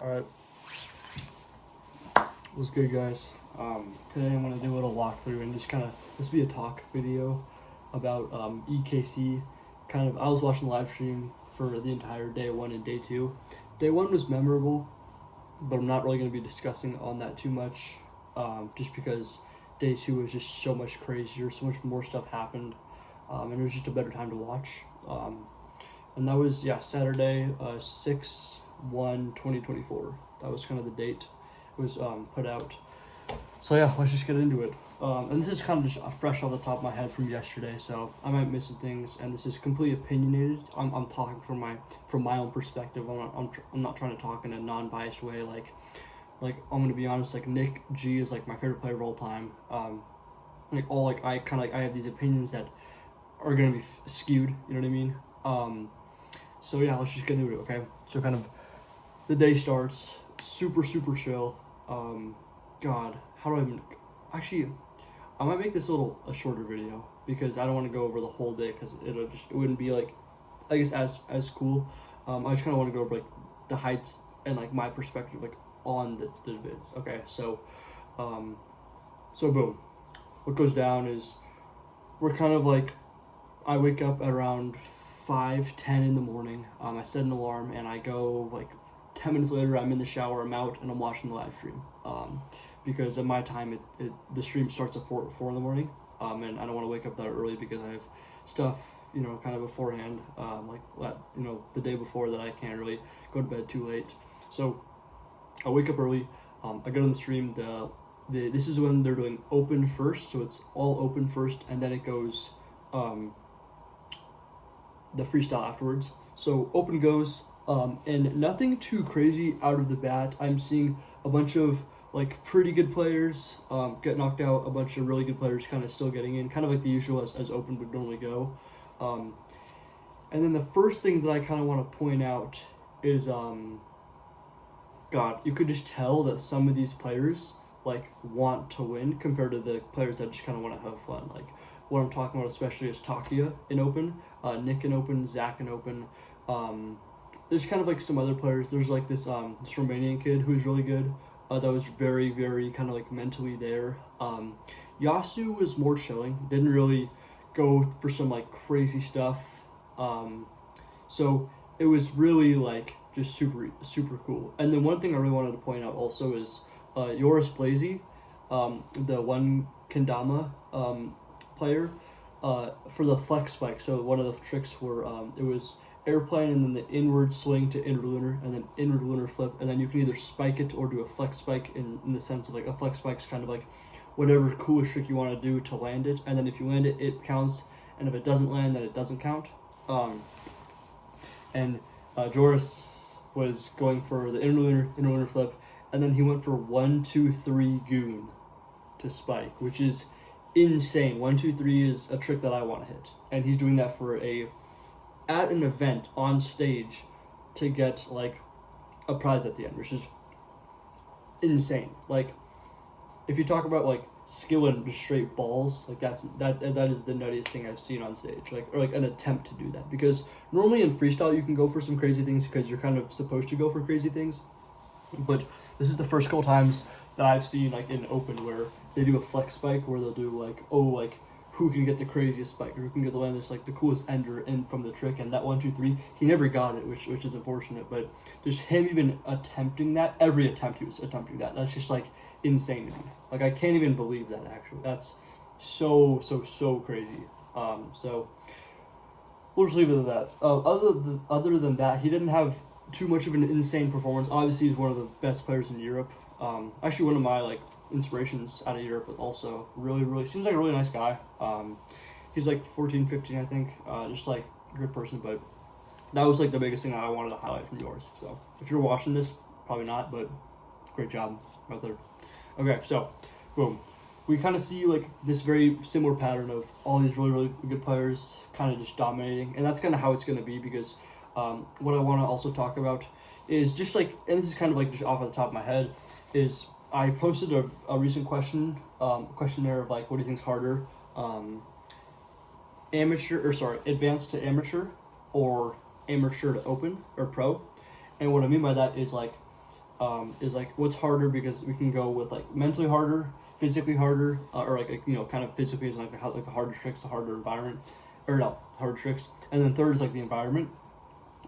Alright, what's good, guys? Today I'm going to do a little walkthrough and just this will be a talk video about EKC. I was watching the live stream for the entire day 1 and day 2. Day 1 was memorable, but I'm not really going to be discussing on that too much, just because day 2 was just so much crazier, so much more stuff happened, and it was just a better time to watch. And that was, Saturday, 6/1/2024. That was kind of the date it was put out. So yeah, let's just get into it. And this is kind of just fresh off the top of my head from yesterday, so I might miss some things, and this is completely opinionated. I'm talking from my own perspective. I'm not trying to talk in a non-biased way. Like I'm gonna be honest. Like Nick G is like my favorite player of all time. I have these opinions that are gonna be skewed. You know what I mean? So yeah, let's just get into it. Okay. So kind of the day starts super chill. God, how do I even? Actually, I might make this a shorter video because I don't want to go over the whole day because it wouldn't be like, I guess as cool. I just kind of want to go over like the heights and like my perspective like on the vids. Okay, so boom, what goes down is we're kind of like, I wake up at around 5:10 in the morning. I set an alarm and I go like 10 minutes later. I'm in the shower, I'm out, and I'm watching the live stream. Because at my time, the stream starts at 4 in the morning, and I don't want to wake up that early because I have stuff, kind of beforehand, the day before that I can't really go to bed too late. So I wake up early. I get on the stream. This is when they're doing open first, so it's all open first, and then it goes the freestyle afterwards. So open goes, and nothing too crazy out of the bat. I'm seeing a bunch of like pretty good players get knocked out, a bunch of really good players kind of still getting in, kind of like the usual as open would normally go. And then the first thing that I kind of want to point out is, God, you could just tell that some of these players like want to win compared to the players that just kind of want to have fun. Like what I'm talking about especially is Takia in open, Nick in open, Zach in open. There's kind of like some other players. There's like this Romanian kid who's really good. That was very kind of like mentally there. Yasu was more chilling. Didn't really go for some like crazy stuff. So it was really like just super cool. And then one thing I really wanted to point out also is Joris Blazy, the one Kendama player, for the flex spike. So one of the tricks were it was airplane and then the inward swing to inward lunar and then inward lunar flip, and then you can either spike it or do a flex spike in the sense of like a flex spike's kind of like whatever coolest trick you want to do to land it, and then if you land it, it counts, and if it doesn't land, then it doesn't count. Joris was going for the inward lunar flip, and then he went for 1-2-3 goon to spike, which is insane. 1-2-3 is a trick that I want to hit, and he's doing that at an event on stage to get like a prize at the end, which is insane. Like if you talk about like skill and just straight balls, like that is the nuttiest thing I've seen on stage, or like an attempt to do that, because normally in freestyle you can go for some crazy things because you're kind of supposed to go for crazy things, but this is the first couple times that I've seen like in open where they do a flex spike where they'll do like who can get the craziest spike, or who can get the one that's like the coolest ender in from the trick, and that 1-2-3 he never got it, which is unfortunate. But just him even attempting that, every attempt he was attempting that's just like insane to me. Like I can't even believe that, actually. That's so crazy. So we'll just leave it at that. Other than that, he didn't have too much of an insane performance. Obviously he's one of the best players in Europe. Actually one of my like inspirations out of Europe, but also really seems like a really nice guy. He's like 14-15, I think. Just like a good person, but that was like the biggest thing that I wanted to highlight from yours. So if you're watching this, probably not, but great job out there. Okay, so boom, we kind of see like this very similar pattern of all these really good players kind of just dominating, and that's kind of how it's going to be, because what I want to also talk about is just like, and this is kind of like just off the top of my head, is I posted a recent questionnaire of like, what do you think's harder, advanced to amateur or amateur to open or pro? And what I mean by that is like, is like what's harder, because we can go with like mentally harder, physically harder, or like you know, kind of physically is like the harder tricks, the harder environment, or no, harder tricks, and then third is like the environment,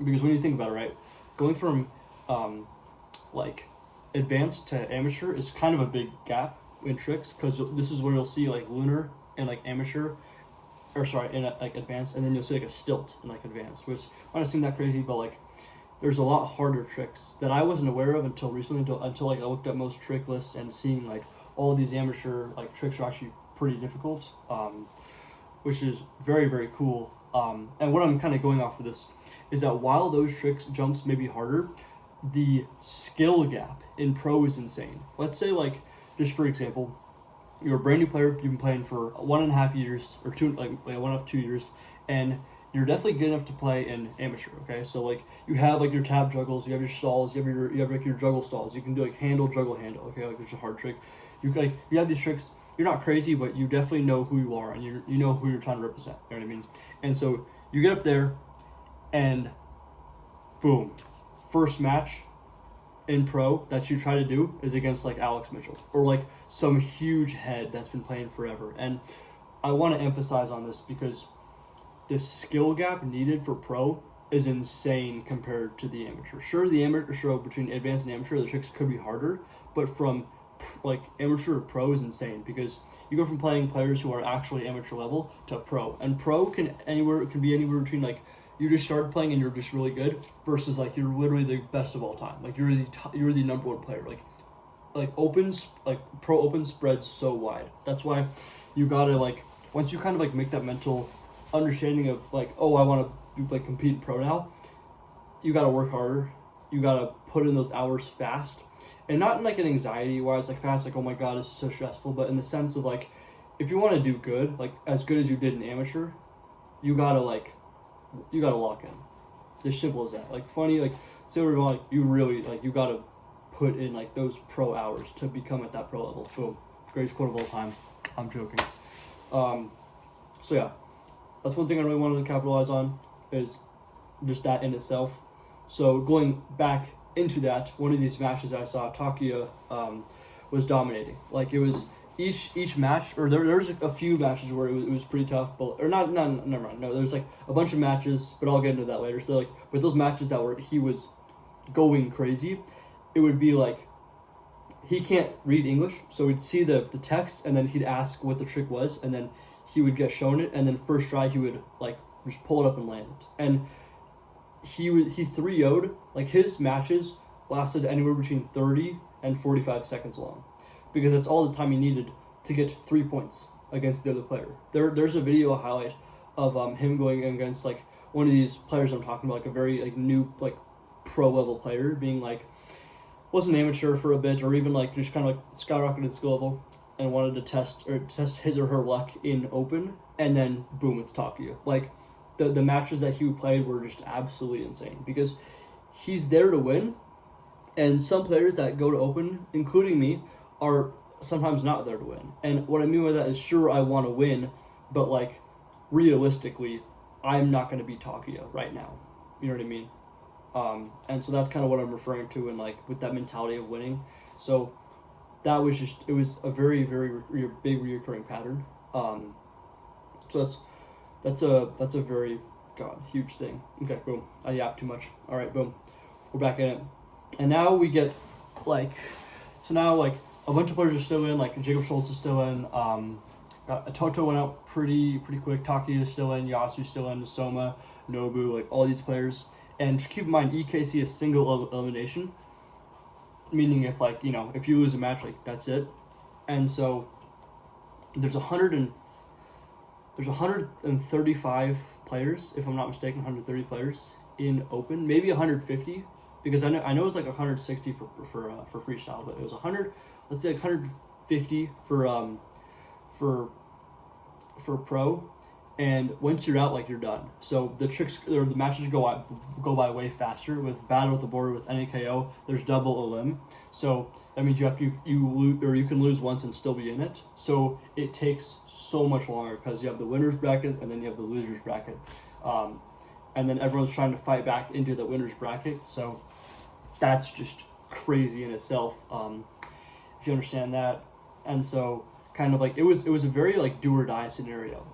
because when you think about it, right, going from like advanced to amateur is kind of a big gap in tricks, because this is where you'll see like lunar and like amateur, or sorry, in like advanced, and then you'll see like a stilt in like advanced, which might not seem that crazy, but like there's a lot harder tricks that I wasn't aware of until recently, until like I looked at most trick lists and seeing like all these amateur like tricks are actually pretty difficult, which is very, very cool. And what I'm kind of going off of this is that while those tricks jumps may be harder, the skill gap in pro is insane. Let's say like, just for example, you're a brand new player, you've been playing for 1.5 years, or 2 years, and you're definitely good enough to play in amateur. Okay, so like you have like your tab juggles, you have your stalls, you have like your juggle stalls. You can do like handle, juggle, handle. Okay, like it's a hard trick. You have these tricks. You're not crazy, but you definitely know who you are, and you know who you're trying to represent. You know what I mean? And so you get up there, and boom, first match in pro that you try to do is against like Alex Mitchell, or like some huge head that's been playing forever. And I want to emphasize on this because the skill gap needed for pro is insane compared to the amateur. Sure, the amateur, between advanced and amateur, the tricks could be harder, but from like amateur to pro is insane, because you go from playing players who are actually amateur level to pro, and pro can be anywhere between like you just started playing and you're just really good versus like you're literally the best of all time, like you're the number one player, like opens, like pro open spreads so wide. That's why you gotta like, once you kind of like make that mental understanding of like, oh, I want to like compete in pro now, you gotta work harder, you gotta put in those hours fast, and not in like an anxiety wise like fast, like oh my god this is so stressful, but in the sense of like, if you want to do good, like as good as you did in amateur, you gotta lock in. It's as simple as that. Like funny, like say we're going, like you really like, you gotta put in like those pro hours to become at that pro level. Boom, greatest quote of all time. I'm joking. So yeah, that's one thing I really wanted to capitalize on, is just that in itself. So going back into that, one of these matches I saw, Takia was dominating. Like it was each match, or there was a few matches where it was pretty tough, but or not never mind. No, there's like a bunch of matches, but I'll get into that later. So like with those matches that were he was going crazy, it would be like he can't read English, so we'd see the text, and then he'd ask what the trick was, and then he would get shown it, and then first try he would like just pull it up and land it. And he 3-0'd, like his matches lasted anywhere between 30 and 45 seconds long, because that's all the time he needed to get 3 points against the other player. There's a video highlight of him going against like one of these players I'm talking about, like a very like new like pro level player, being like wasn't amateur for a bit, or even like just kind of like skyrocketed skill level and wanted to test his or her luck in open, and then boom, it's Takia. Like the matches that he played were just absolutely insane, because he's there to win, and some players that go to open, including me, are sometimes not there to win. And what I mean by that is, sure, I want to win, but like realistically, I'm not going to be Takia right now. You know what I mean? And so that's kind of what I'm referring to, and like with that mentality of winning. So that was just, it was a very, very big reoccurring pattern. So that's a very huge thing. Okay, boom. I yapped too much. All right, boom. We're back in it, and now we get like, so now like a bunch of players are still in. Like Jacob Schultz is still in. Toto went out pretty quick. Taki is still in. Yasu's still in. Soma, Nobu, like all these players. And keep in mind, EKC is single elimination, meaning if like, you know, if you lose a match, like that's it. And so there's 135 players, if I'm not mistaken, 130 players in open, maybe 150, because I know it's like 160 for freestyle, but it was 100. Let's say like 150 for pro. And once you're out, like you're done. So the tricks or the matches go by way faster. With battle at the border with NAKO, there's double elim. So that means you can lose once and still be in it. So it takes so much longer, because you have the winners bracket and then you have the losers bracket, and then everyone's trying to fight back into the winners bracket. So that's just crazy in itself, if you understand that. And so kind of like it was a very like do or die scenario.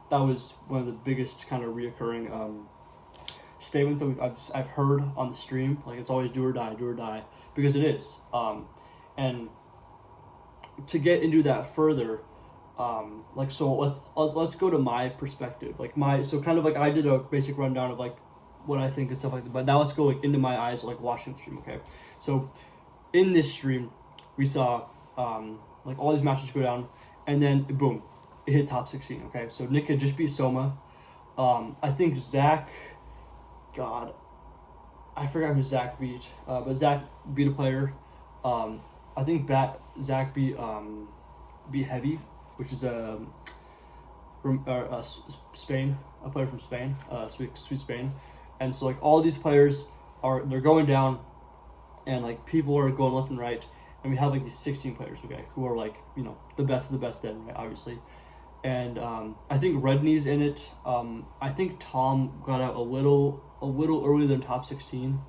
That was one of the biggest kind of reoccurring statements that I've heard on the stream. Like, it's always do or die, because it is. And to get into that further, like, so let's go to my perspective. Like so kind of like I did a basic rundown of like what I think and stuff like that. But now let's go like into my eyes, like watching the stream. Okay, so in this stream, we saw like all these matches go down, and then boom, it hit top 16. Okay, so Nick had just beat Soma. I think Zach, God, I forgot who Zach beat, but Zach beat a player. I think Zach beat Heavy, which is Spain, a player from Spain, sweet Spain. And so like all these players they're going down, and like people are going left and right, and we have like these 16 players, okay, who are like, you know, the best of the best then, right, obviously. And I think Redney's in it. I think Tom got out a little earlier than top 16.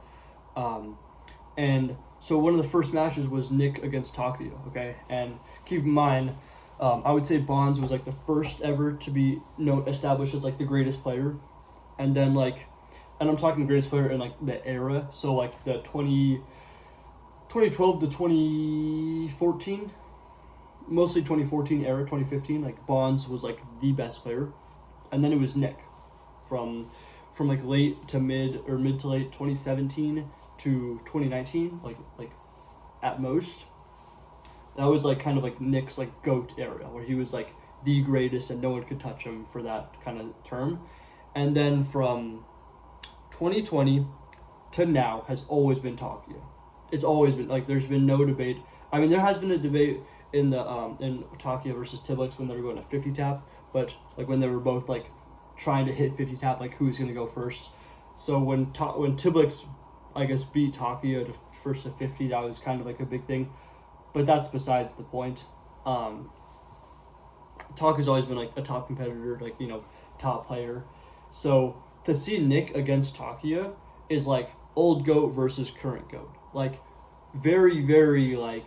And so one of the first matches was Nick against Takuya, okay? And keep in mind, I would say Bonds was like the first ever to be established as like the greatest player. And then like, and I'm talking greatest player in like the era, so like the 2012 to 2014, mostly 2014 era, 2015, like Bonds was like the best player. And then it was Nick from like late to mid to late 2017 to 2019, like at most. That was like kind of like Nick's like GOAT area, where he was like the greatest and no one could touch him for that kind of term. And then from 2020 to now has always been Takuya. It's always been like, there's been no debate. I mean, there has been a debate in the in Takuya versus Tiblix when they were going to 50 tap, but like when they were both like trying to hit 50 tap, like who's gonna go first. So when Tiblix, I guess, beat Takuya to first to 50, that was kind of like a big thing, but that's besides the point. Takuya's always been like a top competitor, like, you know, top player. So to see Nick against Takuya is like old GOAT versus current GOAT, like very, very like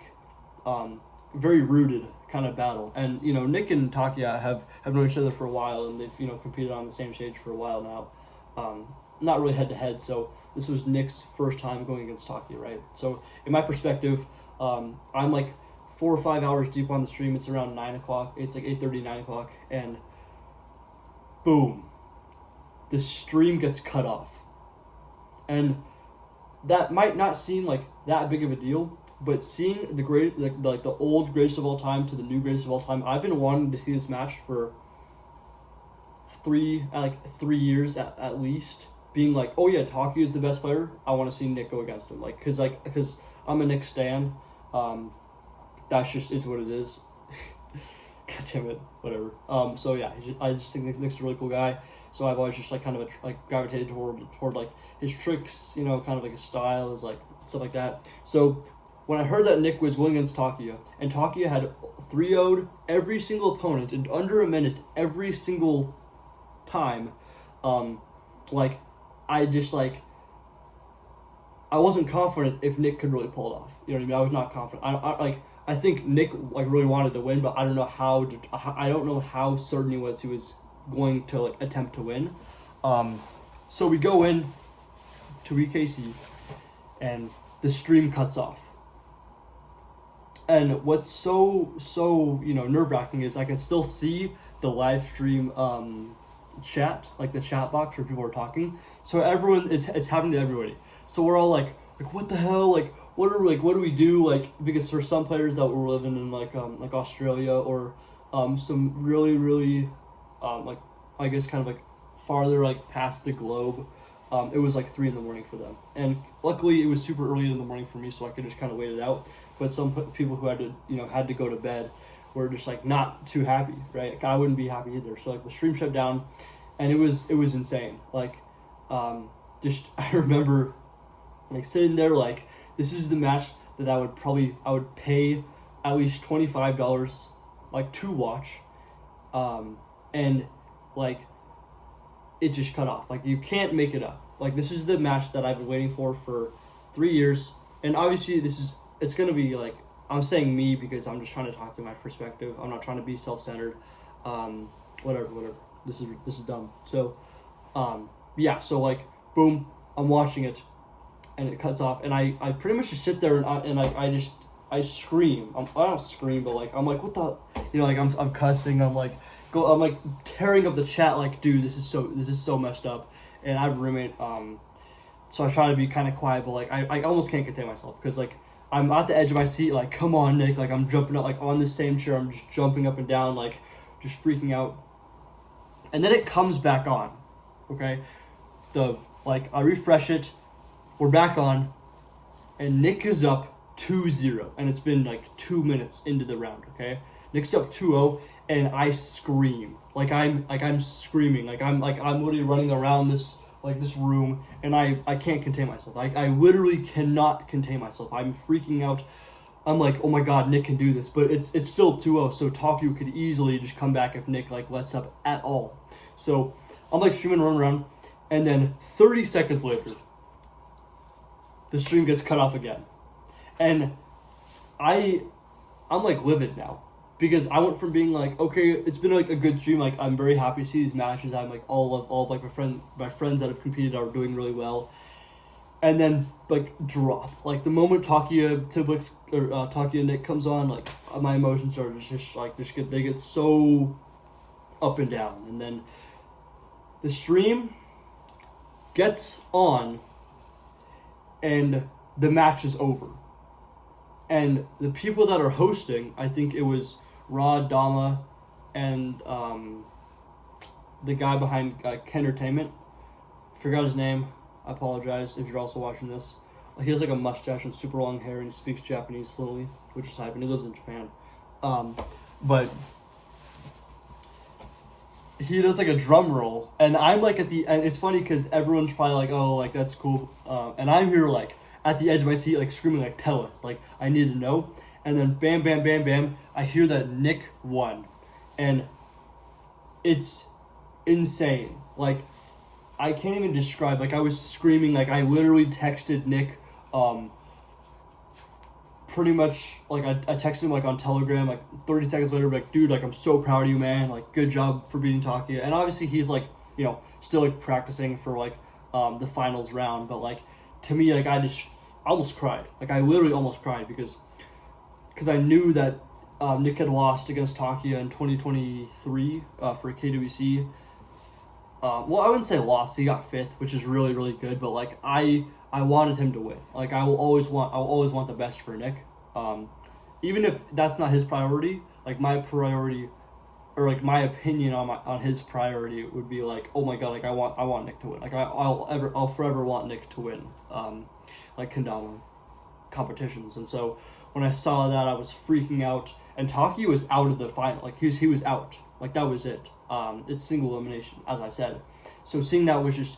very rooted kind of battle. And, you know, Nick and Takuya have known each other for a while, and they've, you know, competed on the same stage for a while now. Not really head to head, so this was Nick's first time going against Takuya, right? So in my perspective, I'm like 4 or 5 hours deep on the stream. It's around 9 o'clock. It's like 8:30, 9 o'clock, and boom, the stream gets cut off. And that might not seem like that big of a deal, but seeing the old greatest of all time to the new greatest of all time, I've been wanting to see this match for 3 years at least. Being like, oh yeah, Takuya is the best player. I want to see Nick go against him, because I'm a Nick stan. That's just is what it is. God damn it, whatever. So yeah, I just think Nick's a really cool guy. So I've always just like kind of like gravitated toward like his tricks, you know, kind of like his style, is like stuff like that. So when I heard that Nick was going against Takuya, and Takuya had 3-0'd every single opponent in under a minute every single time, like I just like, I wasn't confident if Nick could really pull it off. You know what I mean? I was not confident. I think Nick like really wanted to win, but I don't know how certain he was going to like attempt to win. So we go in to EKC, and the stream cuts off. And what's so you know, nerve-wracking is I can still see the live stream chat, like the chat box where people are talking. So everyone is happening to everybody. So we're all like what the hell, like what do we do, like, because for some players that were living in like Australia or some really like, I guess kind of like farther like past the globe, it was like 3 a.m. for them, and luckily it was super early in the morning for me, so I could just kind of wait it out. But some people who had to go to bed were just like not too happy, right? Like, I wouldn't be happy either. So like the stream shut down, and it was insane. Like, just I remember like sitting there like, this is the match that I would pay at least $25 like to watch, and like it just cut off. Like, you can't make it up. Like, this is the match that I've been waiting for 3 years, and obviously it's gonna be like, I'm saying me because I'm just trying to talk through my perspective. I'm not trying to be self-centered. Whatever. This is dumb. So, yeah. So like, boom, I'm watching it, and it cuts off, and I pretty much just sit there and I scream. I don't scream, but like I'm like, what the, like I'm cussing. I'm like tearing up the chat. Like, dude, this is so messed up. And I have a roommate. So I try to be kind of quiet, but like I almost can't contain myself because like I'm at the edge of my seat. Like, come on, Nick. Like, I'm jumping up, like on the same chair. I'm just jumping up and down, like just freaking out. And then it comes back on. Okay, I refresh it. We're back on, and Nick is up 2-0, and it's been like 2 minutes into the round. Okay, Nick's up 2-0, and I scream like I'm screaming like I'm literally running around this room, and I can't contain myself. I literally cannot contain myself. I'm freaking out. I'm like, oh my god, Nick can do this, but it's still 2-0, so Tokyo could easily just come back if Nick like lets up at all. So I'm like streaming, running around, and then 30 seconds later, the stream gets cut off again. And I'm like livid now because I went from being like, okay, it's been like a good stream, like I'm very happy to see these matches. I'm like all of like my friends that have competed are doing really well, and then like drop. Like the moment Takia Nick comes on, like my emotions are they get so up and down, and then the stream gets on, and the match is over. And the people that are hosting, I think it was Rod, Dama, and the guy behind Kentertainment. Forgot his name. I apologize if you're also watching this. He has like a mustache and super long hair, and he speaks Japanese fluently, which is hype, and he lives in Japan. But he does like a drum roll, and I'm like at the end. It's funny because everyone's probably like, oh, like that's cool, and I'm here like at the edge of my seat, like screaming, like, tell us, like I need to know. And then bam, bam, bam, bam, I hear that Nick won, and it's insane. Like, I can't even describe. Like, I was screaming. Like, I literally texted Nick, pretty much, like, I texted him, like, on Telegram, like, 30 seconds later, like, dude, like, I'm so proud of you, man. Like, good job for beating Takia. And obviously, he's, like, still, like, practicing for, like, the finals round. But, like, to me, like, I almost cried. Like, I literally almost cried because I knew that Nick had lost against Takia in 2023 for KWC. Well, I wouldn't say lost. He got 5th, which is really, really good. But like I wanted him to win. Like I will always want the best for Nick. Even if that's not his priority. Like my priority, or like my opinion on his priority would be like, oh my god, like I want Nick to win. Like I'll forever want Nick to win. Like kendama competitions. And so when I saw that, I was freaking out. And Taki was out of the final. Like he was out. Like that was it. It's single elimination, as I said. So seeing that was just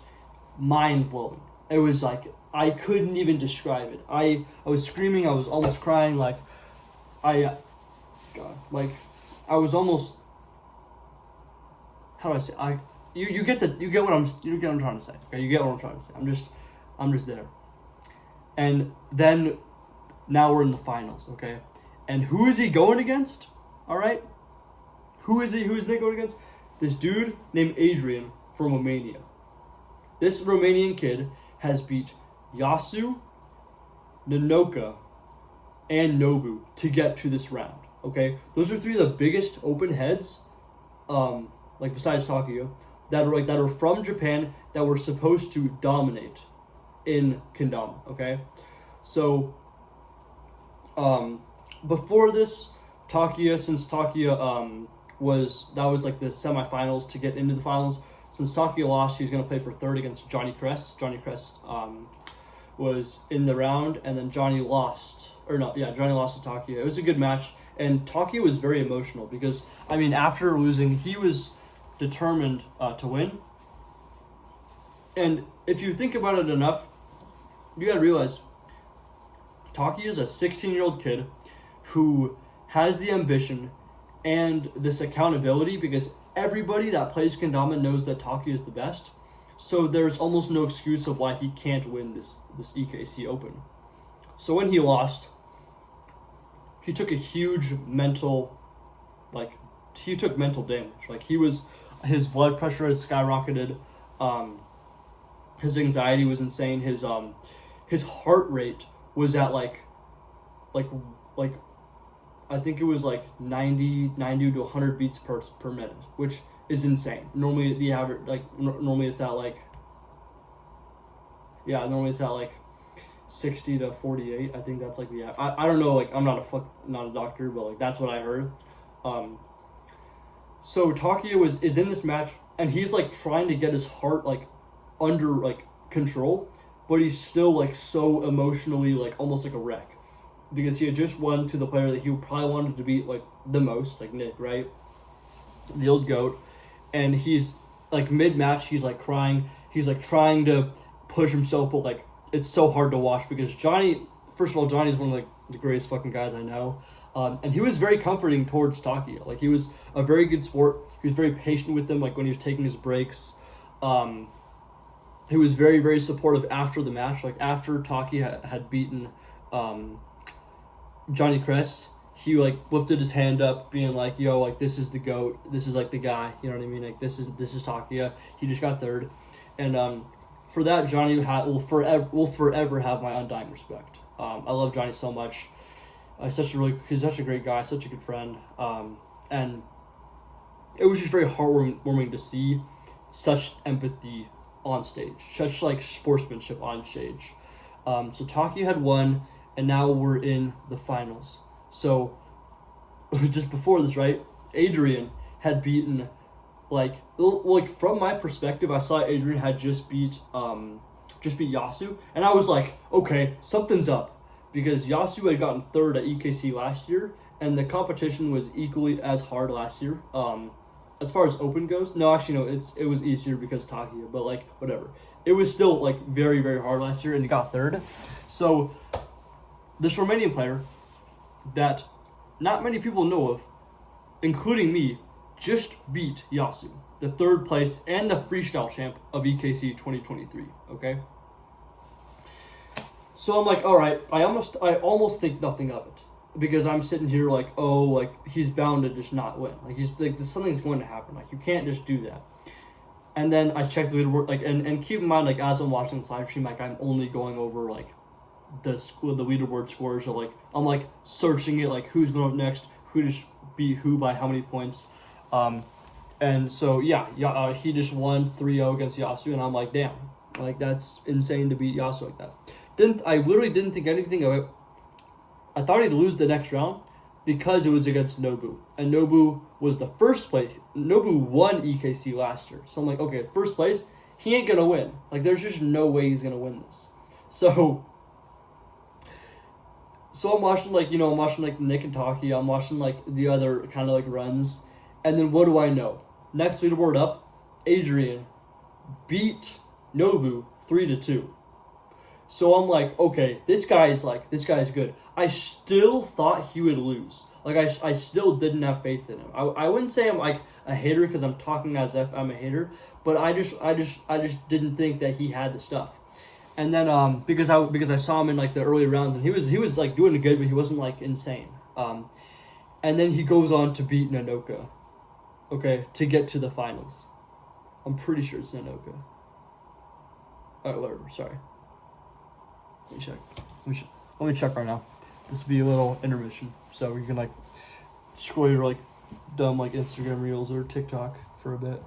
mind blowing. It was like I couldn't even describe it. I was screaming. I was almost crying. Like I was almost. How do I say? You get what I'm trying to say. Okay, you get what I'm trying to say. I'm just there. And then now we're in the finals. Okay, and who is he going against? All right. Who is Nick going against? This dude named Adrian from Romania. This Romanian kid has beat Yasu, Nanoka, and Nobu to get to this round. Okay, those are 3 of the biggest open heads, like besides Tokyo, that are from Japan that were supposed to dominate in kendama. Okay, so before this, since Takia was like the semifinals to get into the finals. Since Takia lost, he was going to play for 3rd against Johnny Crest. Johnny Crest was in the round, and then Johnny lost to Takia. It was a good match, and Takia was very emotional because, I mean, after losing, he was determined to win. And if you think about it enough, you got to realize Takia is a 16-year-old kid who has the ambition and this accountability because everybody that plays kendama knows that Takia is the best. So there's almost no excuse of why he can't win this EKC Open. So when he lost, he took a huge mental, he took mental damage. Like, his blood pressure had skyrocketed. His anxiety was insane. His heart rate was at like I think it was like 90 to 100 beats per minute, which is insane. Normally the average, normally it's at normally it's at 60 to 48. I think that's like the I don't know, I'm not a doctor, but that's what I heard. So Takia is in this match, and he's trying to get his heart under control, but he's still so emotionally almost like a wreck, because he had just won to the player that he probably wanted to beat the most, Nick, right? The old GOAT. And he's mid-match, he's crying, he's trying to push himself, but it's so hard to watch, because first of all, Johnny's one of the greatest fucking guys I know. And he was very comforting towards Takia. He was a very good sport. He was very patient with them, when he was taking his breaks. He was very, very supportive after the match. After Takia had beaten Johnny Kress, he lifted his hand up, being yo, this is the GOAT. This is the guy. You know what I mean? This is Takia. He just got third. And for that, Johnny will forever have my undying respect. I love Johnny so much. He's such a great guy, such a good friend. And it was just very heartwarming to see such empathy on stage, such sportsmanship on stage. So Takia had won, and now we're in the finals. So just before this, right, Adrian had beaten from my perspective, I saw Adrian had just beat Yasu, and I was okay, something's up, because Yasu had gotten third at EKC last year, and the competition was equally as hard last year. As far as open goes, no, actually no, it was easier because Takia, but whatever. It was still very, very hard last year, and he got third. So this Romanian player that not many people know of, including me, just beat Yasu, the third place and the freestyle champ of EKC 2023. Okay. So I'm all right. I almost think nothing of it, because I'm sitting here he's bound to just not win. Something's going to happen. You can't just do that. And then I checked the leaderboard, and keep in mind, as I'm watching this live stream, I'm only going over the leaderboard scores. So I'm searching it, who's going up next, who just beat who by how many points. And so he just won 3-0 against Yasu, and I'm damn, that's insane to beat Yasu like that. I literally didn't think anything of it. I thought he'd lose the next round, because it was against Nobu, and Nobu was the first place. Nobu won EKC last year, so I'm okay, first place, he ain't gonna win. There's just no way he's gonna win this. So I'm watching I'm watching Nick and Taki. I'm watching the other kind of runs, and then what do I know? Next leaderboard up, Adrian beat Nobu 3-2. So I'm okay, this guy is good. I still thought he would lose. I still didn't have faith in him. I wouldn't say I'm a hater, because I'm talking as if I'm a hater, but I just didn't think that he had the stuff. And then because I saw him in the early rounds, and he was doing good, but he wasn't insane. And then he goes on to beat Nanoka, okay, to get to the finals. I'm pretty sure it's Nanoka. Alright, whatever, sorry. Let me check. Let me check right now. This will be a little intermission, so you can scroll your dumb Instagram reels or TikTok for a bit.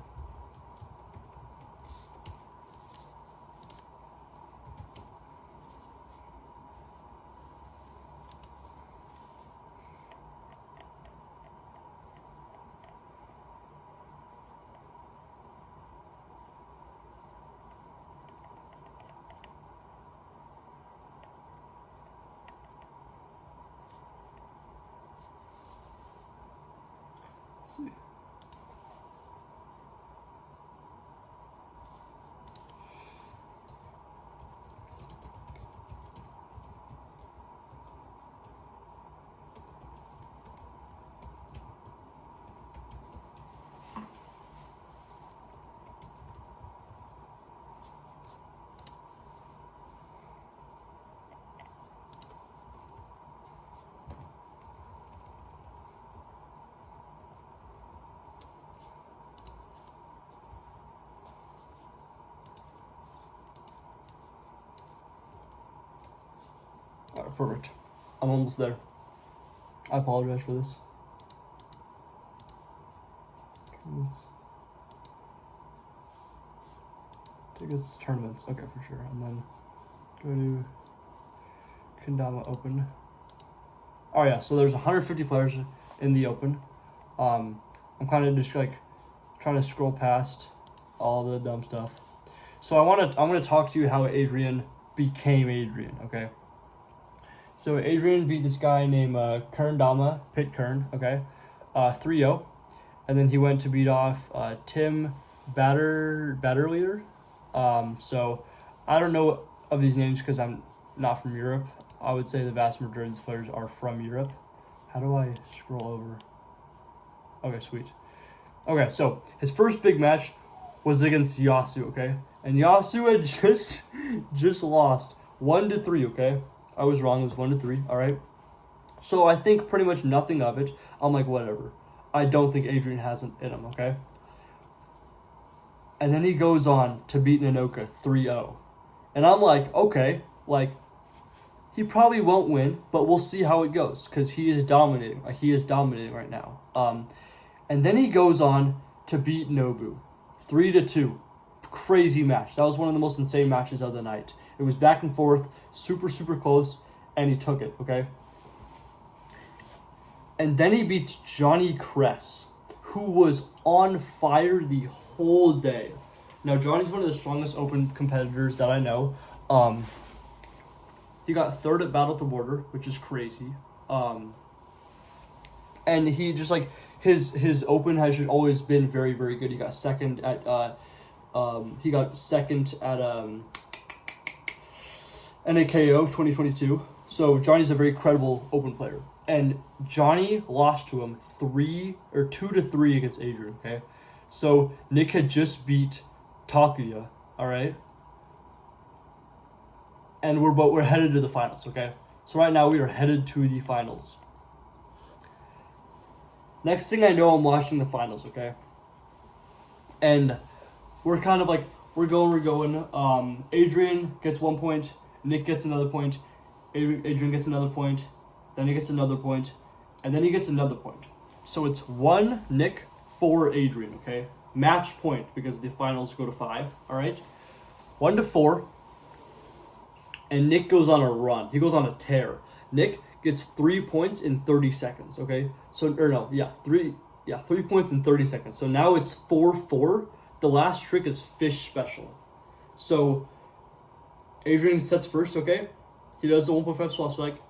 See. Alright, perfect. I'm almost there. I apologize for this. Take its tournaments. Okay, for sure. And then go to Kendama Open. Oh yeah, so there's 150 players in the Open. I'm kind of just like trying to scroll past all the dumb stuff. So I'm gonna talk to you how Adrian became Adrian. Okay. So Adrian beat this guy named Kern Pit Kern. Okay, 3-0, and then he went to beat off Tim Batterleader. So I don't know of these names because I'm not from Europe. I would say the vast majority of these players are from Europe. How do I scroll over? Okay, sweet. Okay, so his first big match was against Yasu, okay? And Yasu had just lost 1-3, okay? I was wrong, it was 1-3, all right? So I think pretty much nothing of it. I'm like, whatever. I don't think Adrian has it in him, okay? And then he goes on to beat Nanoka 3-0. And I'm like, okay, like, he probably won't win, but we'll see how it goes because he is dominating. He is dominating right now. And then he goes on to beat Nobu 3-2. Crazy match. That was one of the most insane matches of the night. It was back and forth, super close, and he took it, okay? And then he beats Johnny Kress, who was on fire the whole day. Now, Johnny's one of the strongest Open competitors that I know. He got third at Battle at the Border, which is crazy. And he just like his Open has just always been very good. He got second at NAKO 2022. So Johnny's a very credible Open player. And Johnny lost to him 2-3 against Adrian, okay? So Nick had just beat Takuya, all right? And we're headed to the finals, okay? So right now we are headed to the finals. Next thing I know, I'm watching the finals, okay? And we're kind of like, we're going. Adrian gets 1 point, Nick gets another point, Adrian gets another point, then he gets another point, and then he gets another point. So it's 1 Nick, 4 Adrian, okay? Match point because the finals go to 5, all right? 1-4. And Nick goes on a run. He goes on a tear. Nick gets 3 points in 30 seconds, okay? 3 points in 30 seconds. So now it's 4-4. The last trick is fish special. So Adrian sets first, okay? He does the 1.5 swap spike,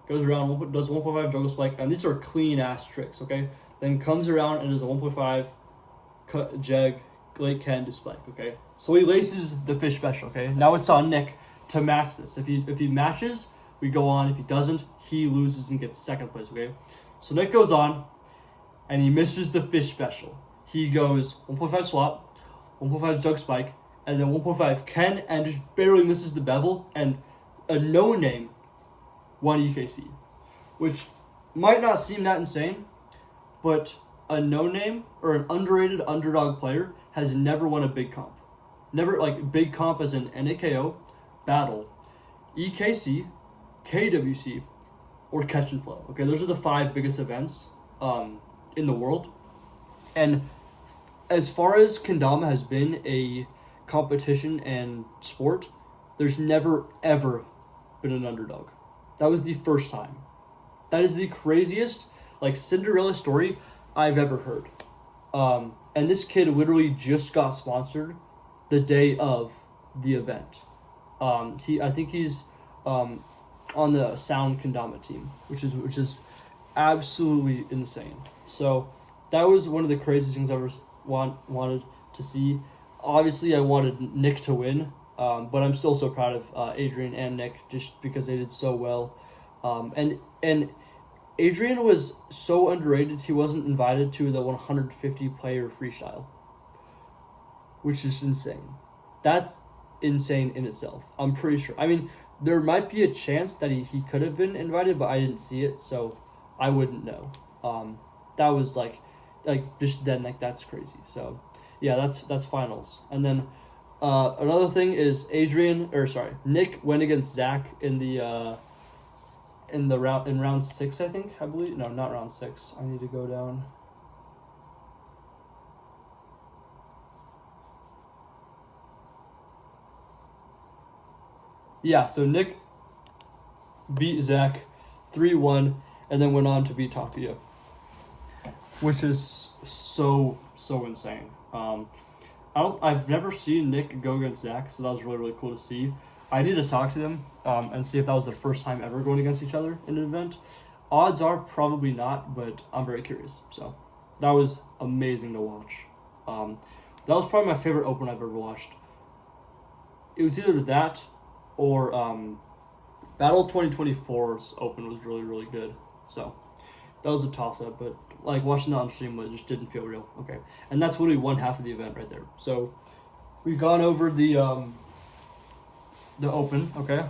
goes around, does 1.5 juggle spike, and these are clean-ass tricks, okay? Then comes around and does a 1.5 jag, late can to spike, okay? So he laces the fish special, okay? Now it's on Nick to match this. If he matches, we go on. If he doesn't, he loses and gets second place, okay? So Nick goes on, and he misses the fish special. He goes 1.5 swap, 1.5 jug spike, and then 1.5 Ken, and just barely misses the bevel, and a no-name won EKC, which might not seem that insane, but a no-name or an underrated underdog player has never won a big comp. Never, like, big comp as in NAKO, Battle, EKC, KWC, or Catch and Flow. Okay, those are the 5 biggest events in the world. And as far as Kendama has been a competition and sport, there's never, ever been an underdog. That was the first time. That is the craziest, like, Cinderella story I've ever heard. And this kid literally just got sponsored the day of the event. I think he's on the Sound Kendama team, which is absolutely insane. So that was one of the craziest things I ever wanted to see. Obviously, I wanted Nick to win, but I'm still so proud of Adrian and Nick just because they did so well. And Adrian was so underrated, he wasn't invited to the 150 player freestyle, which is insane. That's insane in itself. I'm pretty sure. I mean, there might be a chance that he could have been invited, but I didn't see it, so I wouldn't know. That was like just then, like, that's crazy. So yeah, that's finals. And then another thing is Nick went against Zach in the in round 6, I believe. No, not round 6. I need to go down. Yeah, so Nick beat Zach 3-1 and then went on to beat Takuya, which is so insane. I've never seen Nick go against Zach, so that was really cool to see. I need to talk to them and see if that was their first time ever going against each other in an event. Odds are probably not, but I'm very curious. So that was amazing to watch. That was probably my favorite Open I've ever watched. It was either that or Battle 2024's Open was really good. So that was a toss-up, but like watching that on stream, it just didn't feel real. Okay, and that's literally one half of the event right there. So we've gone over the Open, okay,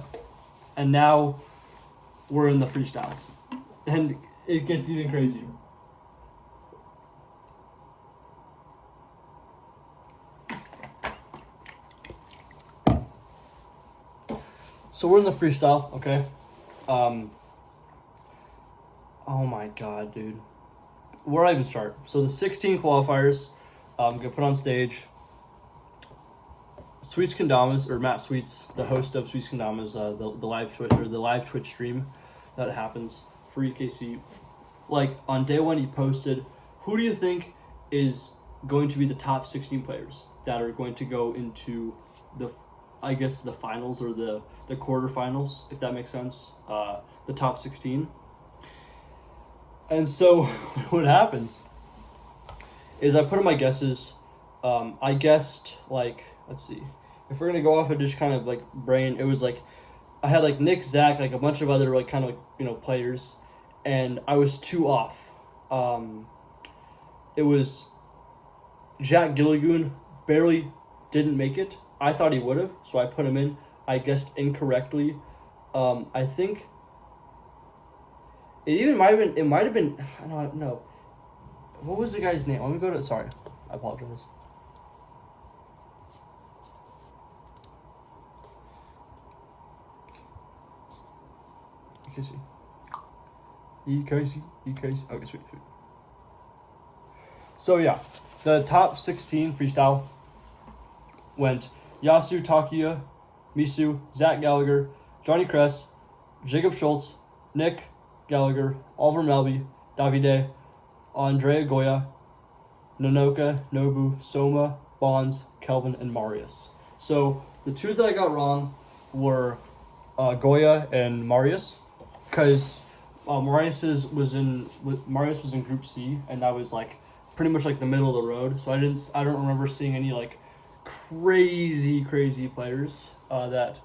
and now we're in the freestyles, and it gets even crazier. So we're in the freestyle, okay. Oh my god, dude. Where do I even start? So the 16 qualifiers get put on stage. Sweets Kendamas, or Matt Sweets, the host of Sweets Kendamas, the live Twitch stream that happens for EKC. Like on day one, he posted, "Who do you think is going to be the top 16 players that are going to go into the finals or the quarterfinals, if that makes sense? The top 16." And so what happens is I put in my guesses. I guessed, like, let's see, if we're gonna go off of just kind of like brain, it was like I had like Nick, Zach, like a bunch of other like kind of like players, and I was 2 off. It was Jack Gilligoon barely didn't make it. I thought he would have, so I put him in. I guessed incorrectly. I think it might have been, I don't know. What was the guy's name? Let me go to, sorry, I apologize. EKC. Okay, sweet. So yeah, the top 16 freestyle went Yasu, Takuya, Misu, Zach Gallagher, Johnny Kress, Jacob Schultz, Nick Gallagher, Oliver Melby, Davide, Andrea Goya, Nanoka, Nobu, Soma, Bonds, Kelvin, and Marius. So the 2 that I got wrong were Goya and Marius, because Marius was in Group C, and that was like pretty much like the middle of the road. So I don't remember seeing any like crazy players that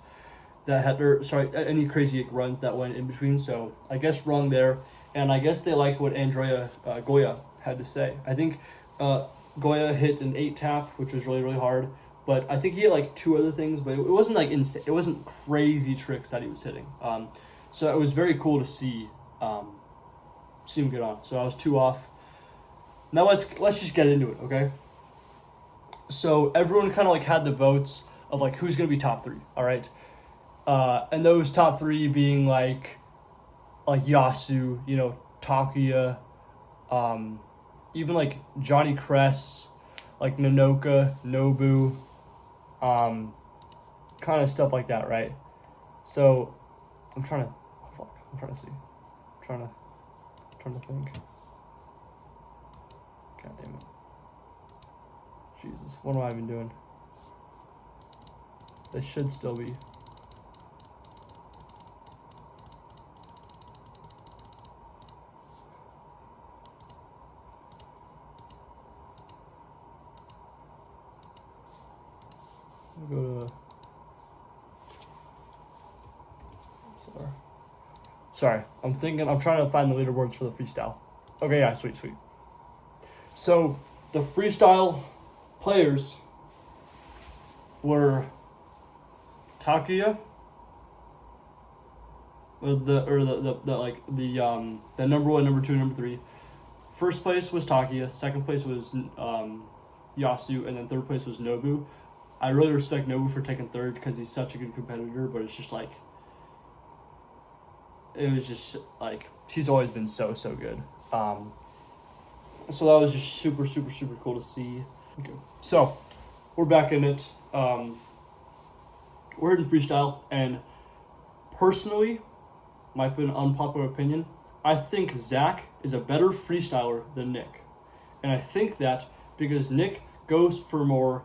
had, or sorry, any crazy runs that went in between. So I guess wrong there, and I guess they like what Andrea Goya had to say. I think Goya hit an 8 tap, which was really hard, but I think he hit like 2 other things, but it wasn't like insane. It wasn't crazy tricks that he was hitting. So it was very cool to see him get on. So I was 2 off. Now let's just get into it, okay? So everyone kind of like had the votes of like who's gonna be top 3, all right? And those top 3 being like Yasu, Takuya, even like Johnny Kress, like Nanoka, Nobu, kind of stuff like that, right? So I'm trying to see. I'm trying to think. God damn it. Jesus, what am I even doing? They should still be. Go to. Sorry, I'm trying to find the leaderboards for the freestyle. Okay, yeah, sweet. So the freestyle players were Takuya, the number 1, number 2, number 3. First place was Takuya, second place was Yasu, and then third place was Nobu. I really respect Nobu for taking third because he's such a good competitor, but it's just like it was just like he's always been so good. So that was just super cool to see. Okay, so we're back in it. We're in freestyle, and personally, my unpopular opinion, I think Zach is a better freestyler than Nick. And I think that because Nick goes for more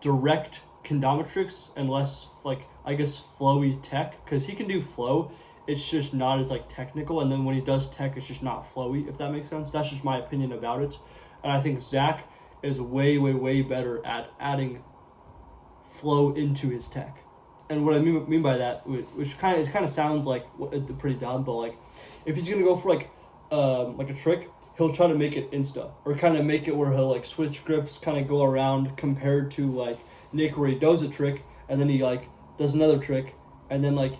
direct condometrics and less, like, I guess, flowy tech, because he can do flow, it's just not as, like, technical, and then when he does tech, it's just not flowy, if that makes sense. That's just my opinion about it. And I think Zach is way better at adding flow into his tech. And what I mean by that, which kind of sounds like pretty dumb, but like if he's gonna go for like a trick, he'll try to make it insta, or kind of make it where he'll like switch grips, kind of go around, compared to like Nick, where he does a trick and then he like does another trick, and then like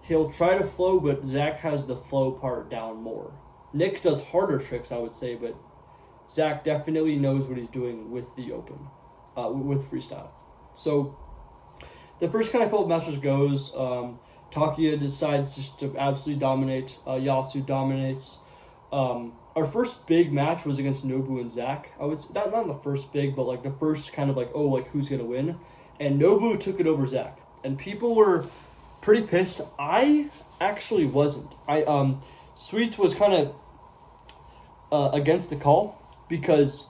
he'll try to flow, but Zach has the flow part down more. Nick does harder tricks, I would say, but Zach definitely knows what he's doing with the open, with freestyle. So the first kind of couple matches goes, Takia decides just to absolutely dominate. Yasu dominates. Our first big match was against Nobu and Zach. I was not the first big, but like the first kind of like, oh, like who's gonna win? And Nobu took it over Zach, and people were pretty pissed. I actually wasn't. Sweets was kind of against the call because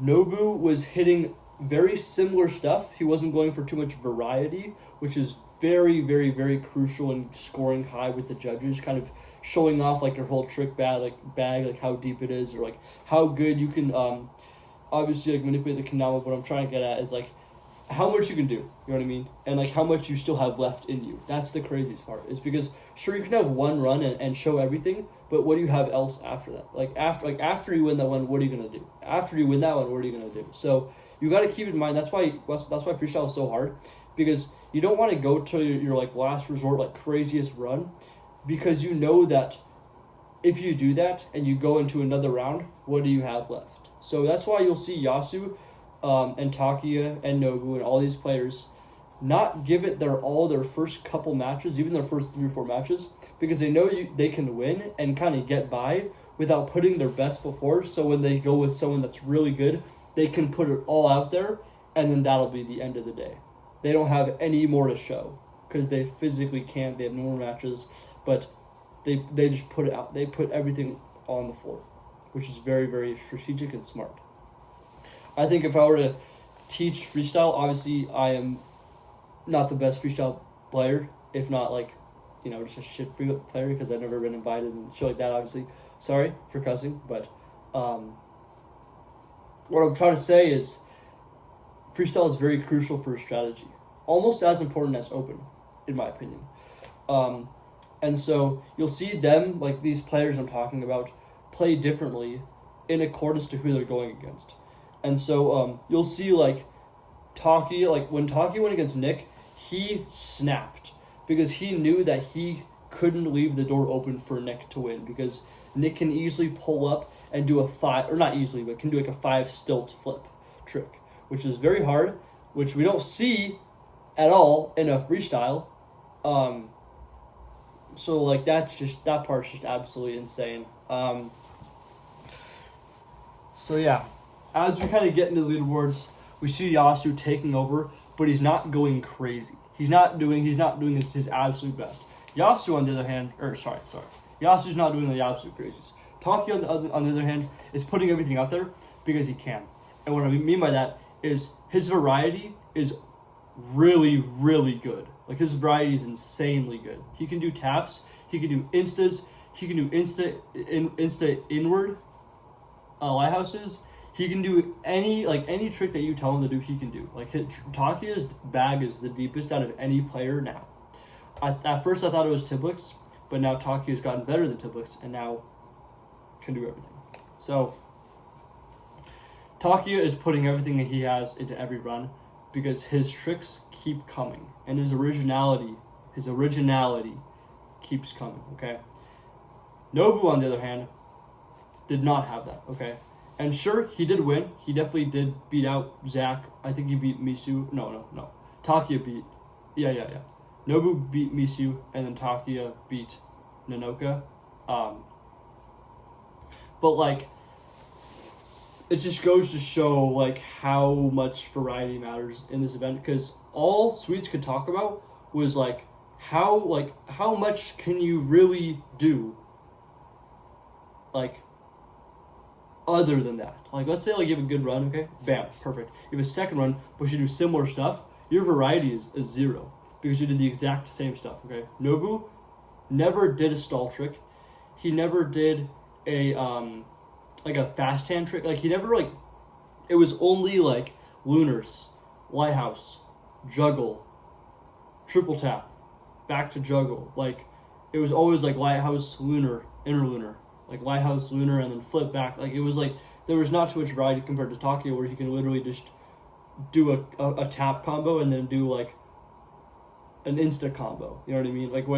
Nobu was hitting very similar stuff. He wasn't going for too much variety, which is very crucial in scoring high with the judges, kind of showing off like your whole trick bag, like how deep it is, or like how good you can obviously like manipulate the kendama. What I'm trying to get at is like how much you can do, you know what I mean? And like how much you still have left in you. That's the craziest part, is because sure, you can have one run and show everything, but what do you have else after that? After you win that one, what are you gonna do? After you win that one, what are you gonna do? So you got to keep in mind, that's why freestyle is so hard, because you don't want to go to your like last resort, like craziest run, because you know that if you do that and you go into another round, what do you have left? So that's why you'll see Yasu and Takia and Nobu and all these players not give it their first couple matches, even their first 3 or 4 matches, because they know they can win and kind of get by without putting their best foot forward. So when they go with someone that's really good, they can put it all out there, and then that'll be the end of the day. They don't have any more to show because they physically can't. They have no more matches, but they just put it out. They put everything on the floor, which is very strategic and smart. I think if I were to teach freestyle, obviously I am not the best freestyle player, if not like, you know, just a shit free player, because I've never been invited and shit like that, obviously. Sorry for cussing, but what I'm trying to say is freestyle is very crucial for strategy. Almost as important as open, in my opinion. And so you'll see them, like these players I'm talking about, play differently in accordance to who they're going against. And so you'll see like Taki, like when Taki went against Nick, he snapped because he knew that he couldn't leave the door open for Nick to win, because Nick can easily pull up and do a 5, or not easily, but can do like a 5 stilt flip trick, which is very hard, which we don't see at all in a freestyle. So like that part's just absolutely insane. So yeah, as we kind of get into the leaderboards, we see Yasu taking over, but he's not going crazy. He's not doing his absolute best. Yasu on the other hand, Yasu's not doing the absolute crazies. Taki on the other hand is putting everything out there because he can. And what I mean by that is his variety is really good. Like his variety is insanely good. He can do taps, he can do instas, he can do insta inward lighthouses. He can do any trick that you tell him to do, he can do. Like Takia's bag is the deepest out of any player now. At first I thought it was Tiblix, but now Takia's gotten better than Tiblix and now can do everything. So Takia is putting everything that he has into every run because his tricks keep coming and his originality keeps coming, okay? Nobu, on the other hand, did not have that, okay? And sure, he did win. He definitely did beat out Zach. I think he beat Misu. No. Takia beat... Yeah. Nobu beat Misu, and then Takia beat Nanoka. But like, it just goes to show like how much variety matters in this event, because all Sweets could talk about was like how much can you really do, like, other than that. Like, let's say like you have a good run, okay, bam, perfect. You have a second run, but you do similar stuff, your variety is zero, because you did the exact same stuff, okay. Nobu never did a stall trick. He never did a like a fast hand trick. Like, he never, like, it was only like lunars, lighthouse, juggle, triple tap, back to juggle. Like, it was always like lighthouse, lunar, interlunar, like lighthouse, lunar, and then flip back. Like, it was like there was not too much variety compared to Takio, where he can literally just do a tap combo and then do like an insta combo. You know what I mean? Like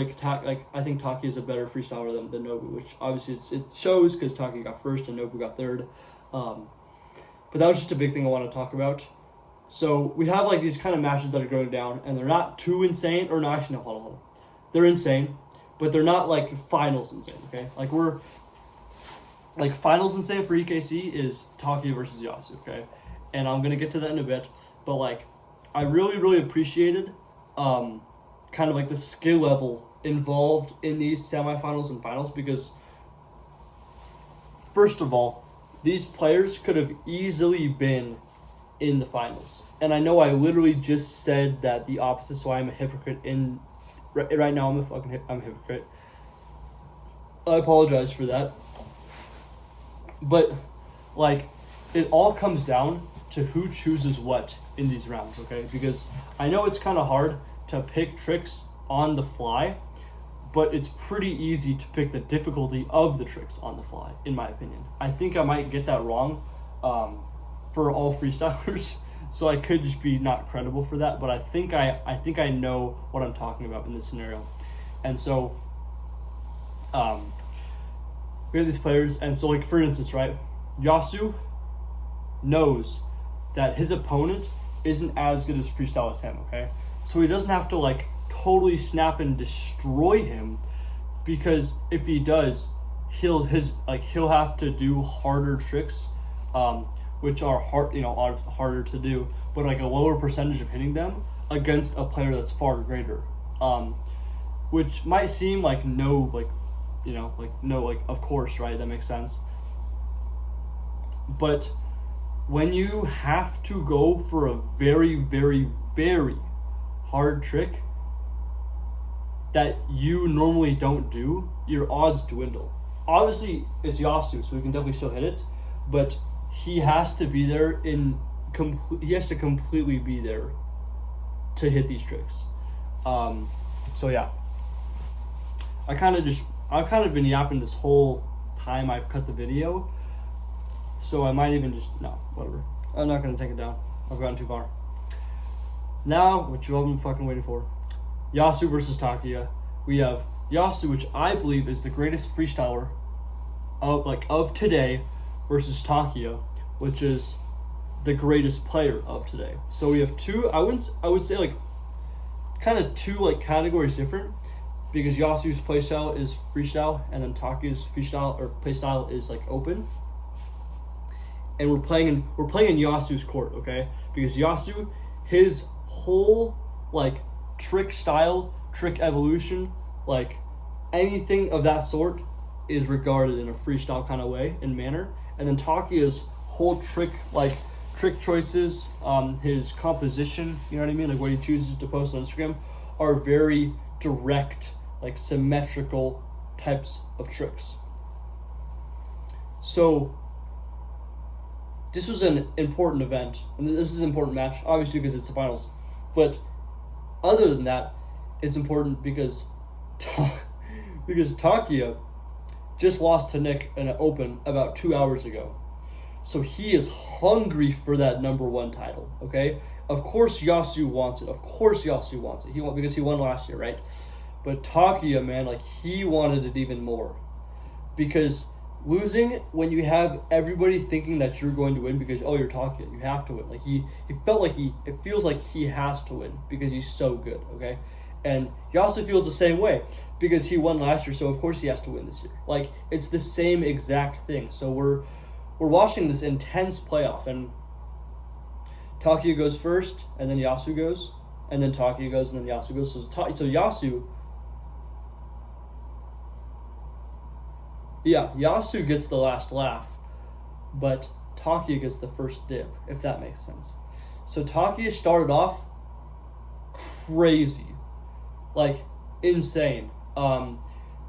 I think Taki is a better freestyler than Nobu, which obviously it shows because Taki got first and Nobu got third. But that was just a big thing I want to talk about. So we have like these kind of matches that are going down, and they're not too insane, or no, actually no, hold on. They're insane, but they're not like finals insane. Okay, like we're like finals insane for EKC is Taki versus Yasu. Okay, and I'm gonna get to that in a bit, but like I really appreciated kind of like the skill level involved in these semifinals and finals, because first of all, these players could have easily been in the finals. And I know I literally just said that the opposite, so I'm a hypocrite right now. I'm a hypocrite. I apologize for that. But like, it all comes down to who chooses what in these rounds, okay? Because I know it's kind of hard to pick tricks on the fly, but it's pretty easy to pick the difficulty of the tricks on the fly, in my opinion. I think I might get that wrong for all freestylers, so I could just be not credible for that, but I think I know what I'm talking about in this scenario. And so we have these players, and so like for instance, right, Yasu knows that his opponent isn't as good as freestyle as him, okay? So he doesn't have to like totally snap and destroy him, because if he does, he'll have to do harder tricks, which are harder to do, but like a lower percentage of hitting them against a player that's far greater, which might seem like of course, right? That makes sense. But when you have to go for a very, very, very hard trick that you normally don't do, your odds dwindle. Obviously, it's Yasu, so we can definitely still hit it, but he has to be there he has to completely be there to hit these tricks. So yeah, I've kind of been yapping this whole time I've cut the video, so I might even whatever. I'm not gonna take it down. I've gotten too far. Now, what you all been fucking waiting for, Yasu versus Takia. We have Yasu, which I believe is the greatest freestyler of today, versus Takia, which is the greatest player of today. So we have two, I would say like kind of two like categories different, because Yasu's playstyle is freestyle and then Takia's freestyle or playstyle is like open. And we're playing in Yasu's court, okay? Because Yasu, his whole like trick style, trick evolution, like anything of that sort is regarded in a freestyle kind of way and manner. And then Takia's whole trick choices, his composition, you know what I mean? Like what he chooses to post on Instagram are very direct, like symmetrical types of tricks. So this was an important event, and this is an important match, obviously because it's the finals. But other than that, it's important because Takia just lost to Nick in an open about 2 hours ago. So he is hungry for that number one title, okay? Of course Yasu wants it. Because he won last year, right? But Takia, man, like he wanted it even more. Because losing when you have everybody thinking that you're going to win because, oh, you're Takia, you have to win. Like he felt like it feels like he has to win because he's so good, okay? And Yasu feels the same way because he won last year, so of course he has to win this year. Like, it's the same exact thing. So we're watching this intense playoff, and Takuya goes first, and then Yasu goes, and then Takuya goes, and then Yasu goes. So Yasu gets the last laugh, but Takuya gets the first dip, if that makes sense. So Takuya started off crazy, like insane.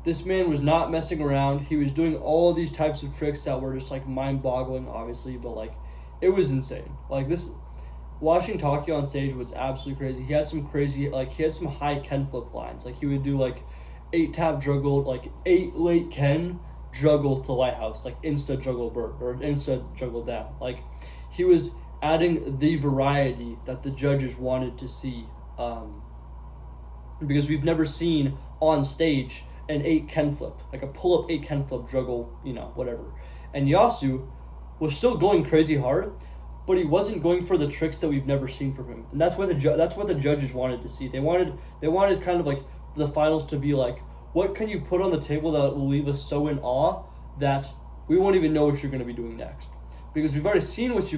This man was not messing around. He was doing all these types of tricks that were just like mind-boggling, obviously, but like it was insane. Like this, watching Takuya on stage was absolutely crazy. He had some high Ken flip lines. Like he would do like 8-tap juggle, like 8 late Ken juggle to lighthouse, like insta juggle bird or insta juggle down. Like he was adding the variety that the judges wanted to see, because we've never seen on stage an 8 Ken flip, like a pull up 8 Ken flip juggle, whatever. And Yasu was still going crazy hard, but he wasn't going for the tricks that we've never seen from him. And that's what the judges wanted to see. They wanted kind of like the finals to be like, what can you put on the table that will leave us so in awe that we won't even know what you're going to be doing next? Because we've already seen what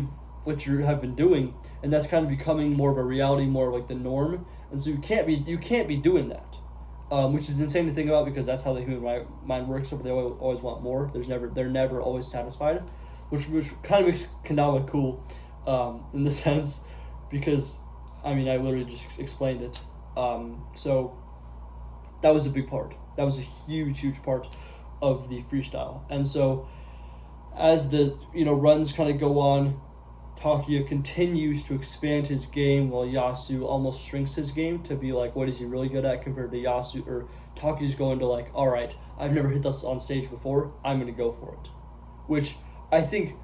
you have been doing, and that's kind of becoming more of a reality, more of like the norm. And so you can't be doing that, which is insane to think about because that's how the human mind works. But they always want more. They're never always satisfied, which kind of makes Kanawa cool, in the sense, because I literally just explained it. So that was a big part. That was a huge part of the freestyle. And so as the runs kind of go on, Takuya continues to expand his game while Yasu almost shrinks his game to be like, what is he really good at compared to Yasu? Or Takuya's going to like, all right, I've never hit this on stage before, I'm going to go for it. Which I think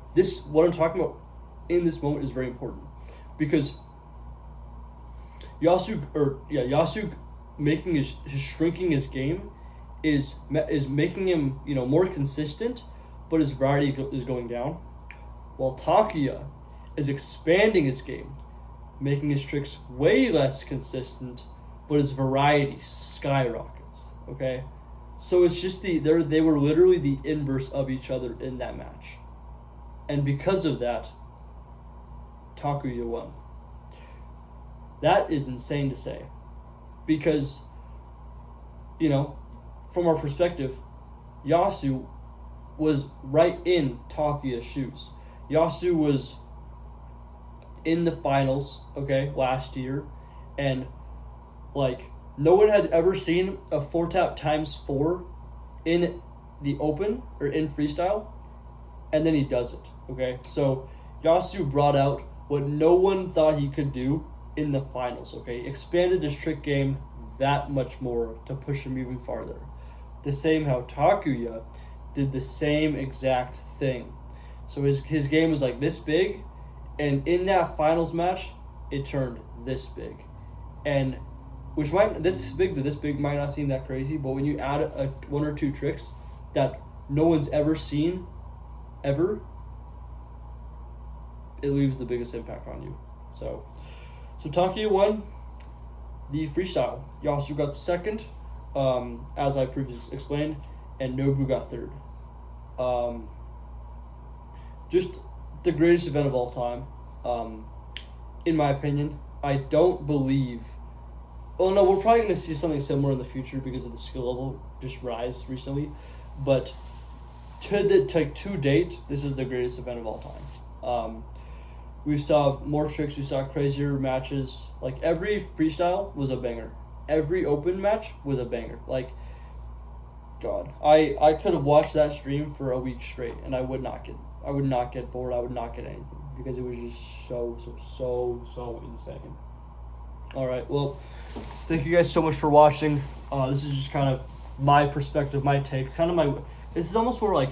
what I'm talking about in this moment is very important, because Yasu making his shrinking his game is making him more consistent, but his variety is going down, while Takuya is expanding his game, making his tricks way less consistent, but his variety skyrockets. Okay, so it's just they were literally the inverse of each other in that match, and because of that, Takuya won. That is insane to say, because from our perspective, Yasu was right in Takuya's shoes. Yasu was in the finals, last year, and like no one had ever seen a 4-tap ×4 in the open or in freestyle, and then he does it. So Yasu brought out what no one thought he could do in the finals. Expanded his trick game that much more to push him even farther. The same how Takuya did the same exact thing. So his game was like this big, and in that finals match, it turned this big. And this big might not seem that crazy, but when you add one or two tricks that no one's ever seen, ever, it leaves the biggest impact on you. So Takuya won the freestyle. Yasu got second, as I previously explained, and Nobu got third. Just the greatest event of all time, in my opinion. I don't believe... Well, no, we're probably going to see something similar in the future because of the skill level just rise recently. But to date, this is the greatest event of all time. We saw more tricks. We saw crazier matches. Like, every freestyle was a banger. Every open match was a banger. Like, God, I could have watched that stream for a week straight, and I would not get bored. I would not get anything because it was just so insane. All right, well, thank you guys so much for watching. This is just kind of my perspective, my take. This is almost where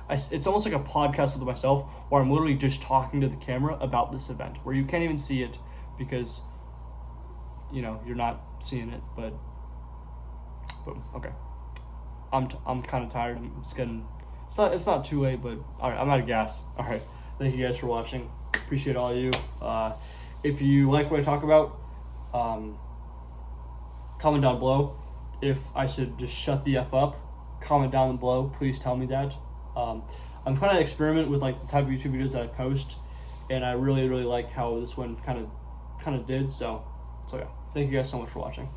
it's almost like a podcast with myself where I'm literally just talking to the camera about this event, where you can't even see it because, you're not seeing it, but okay. I'm kind of tired. It's not too late, but all right, I'm out of gas. All right, thank you guys for watching. Appreciate all of you. If you like what I talk about, comment down below if I should just shut the F up. Comment down below, please tell me that. I'm trying to experiment with like the type of YouTube videos that I post, and I really like how this one kind of did. So yeah, thank you guys so much for watching.